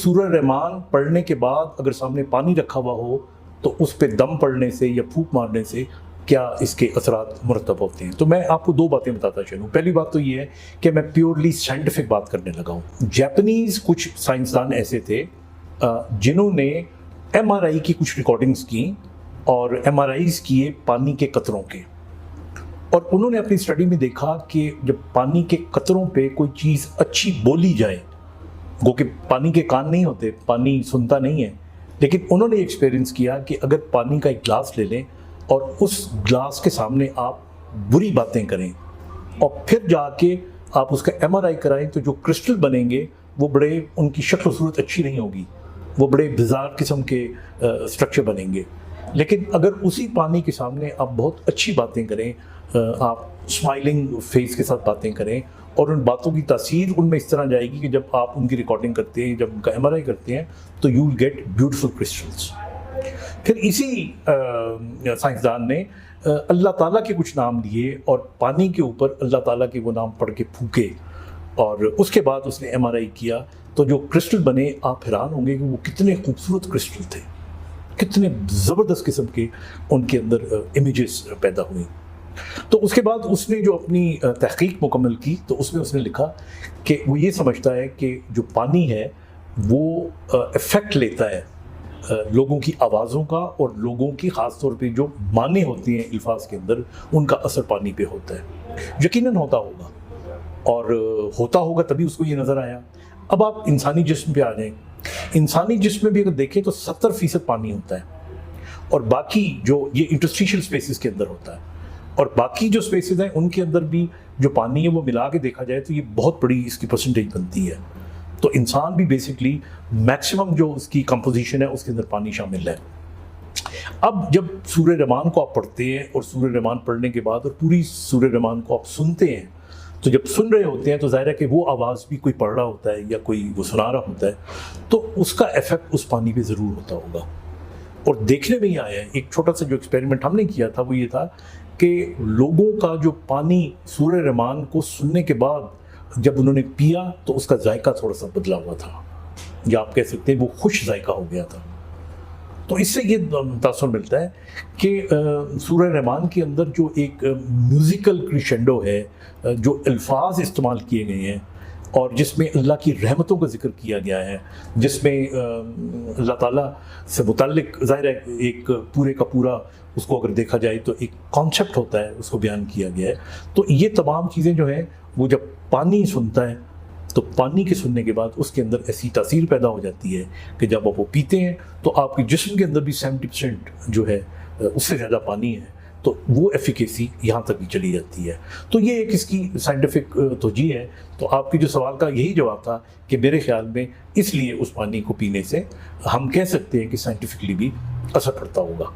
सूरह रहमान पढ़ने के बाद अगर सामने पानी रखा हुआ हो तो उस पर दम पड़ने से या फूंक मारने से क्या इसके असरात मुरतब होते हैं। तो मैं आपको दो बातें बताता चलूँ। पहली बात तो ये है कि मैं प्योरली साइंटिफिक बात करने लगा हूँ। जापानीज़ कुछ साइंसदान ऐसे थे जिन्होंने MRI की कुछ रिकॉर्डिंग्स की और MRIs किए पानी के कतरों के, और उन्होंने अपनी स्टडी में देखा कि जब पानी के कतरों पे कोई चीज़ अच्छी बोली जाए, वो कि पानी के कान नहीं होते, पानी सुनता नहीं है, लेकिन उन्होंने एक्सपीरियंस किया कि अगर पानी का एक ग्लास ले लें और उस ग्लास के सामने आप बुरी बातें करें और फिर जाके आप उसका MRI कराएं तो जो क्रिस्टल बनेंगे वो बड़े, उनकी शक्ल सूरत अच्छी नहीं होगी, वो बड़े बिजार किस्म के स्ट्रक्चर बनेंगे। लेकिन अगर उसी पानी के सामने आप बहुत अच्छी बातें करें, आप स्माइलिंग फेस के साथ बातें करें और उन बातों की तासीर उनमें इस तरह जाएगी कि जब आप उनकी रिकॉर्डिंग करते हैं, जब उनका MRI करते हैं तो you will get beautiful crystals. फिर इसी साइंसदान ने अल्लाह ताला के कुछ नाम लिए और पानी के ऊपर अल्लाह ताला के वो नाम पढ़ के फूके और उसके बाद उसने MRI किया तो जो क्रिस्टल बने आप हैरान होंगे कि वो कितने खूबसूरत क्रिस्टल थे, कितने ज़बरदस्त किस्म के उनके अंदर इमेजेस पैदा हुई। तो उसके बाद उसने जो अपनी तहकीक मुकम्मल की तो उसमें उसने लिखा कि वो ये समझता है कि जो पानी है वो इफ़ेक्ट लेता है लोगों की आवाज़ों का, और लोगों की ख़ास तौर पे जो माने होती हैं अल्फाज के अंदर उनका असर पानी पे होता है। यकीनन होता होगा और होता होगा तभी उसको ये नज़र आया। अब आप इंसानी जिस्म पे आ जाएं, इंसानी जिस्म में भी अगर देखें तो 70% पानी होता है और बाकी जो ये इंटरस्टिशियल स्पेसेस के अंदर होता है, और बाकी जो स्पेसेस हैं उनके अंदर भी जो पानी है वो मिला के देखा जाए तो ये बहुत बड़ी इसकी परसेंटेज बनती है। तो इंसान भी बेसिकली मैक्सिमम जो उसकी कंपोजिशन है उसके अंदर पानी शामिल है। अब जब सूरह रहमान को आप पढ़ते हैं और सूरह रहमान पढ़ने के बाद और पूरी सूरह रहमान को आप सुनते हैं तो जब सुन रहे होते हैं तो ज़ाहिर है कि वो आवाज़ भी कोई पढ़ रहा होता है या कोई वो सुना रहा होता है, तो उसका इफ़ेक्ट उस पानी पे ज़रूर होता होगा। और देखने में ही आया है, एक छोटा सा जो एक्सपेरिमेंट हमने किया था वो ये था कि लोगों का जो पानी सूरह रहमान को सुनने के बाद जब उन्होंने पिया तो उसका जायका थोड़ा सा बदला हुआ था, या आप कह सकते हैं वो खुश जायका हो गया था। तो इससे ये तासुर मिलता है कि सूरह रहमान के अंदर जो एक म्यूज़िकल क्रिशेंडो है, जो अल्फाज इस्तेमाल किए गए हैं और जिसमें अल्लाह की रहमतों का जिक्र किया गया है, जिसमें अल्लाह ताला से मुताल्लिक ज़ाहिर है एक पूरे का पूरा उसको अगर देखा जाए तो एक कॉन्सेप्ट होता है, उसको बयान किया गया है। तो ये तमाम चीज़ें जो हैं वो जब पानी सुनता है तो पानी के सुनने के बाद उसके अंदर ऐसी तासीर पैदा हो जाती है कि जब आप वो पीते हैं तो आपके जिस्म के अंदर भी 70% जो है उससे ज़्यादा पानी है, तो वो एफिकेसी यहाँ तक भी चली जाती है। तो ये एक इसकी साइंटिफिक तौजीह है। तो आपके जो सवाल का यही जवाब था कि मेरे ख्याल में इसलिए उस पानी को पीने से हम कह सकते हैं कि साइंटिफिकली भी असर पड़ता होगा।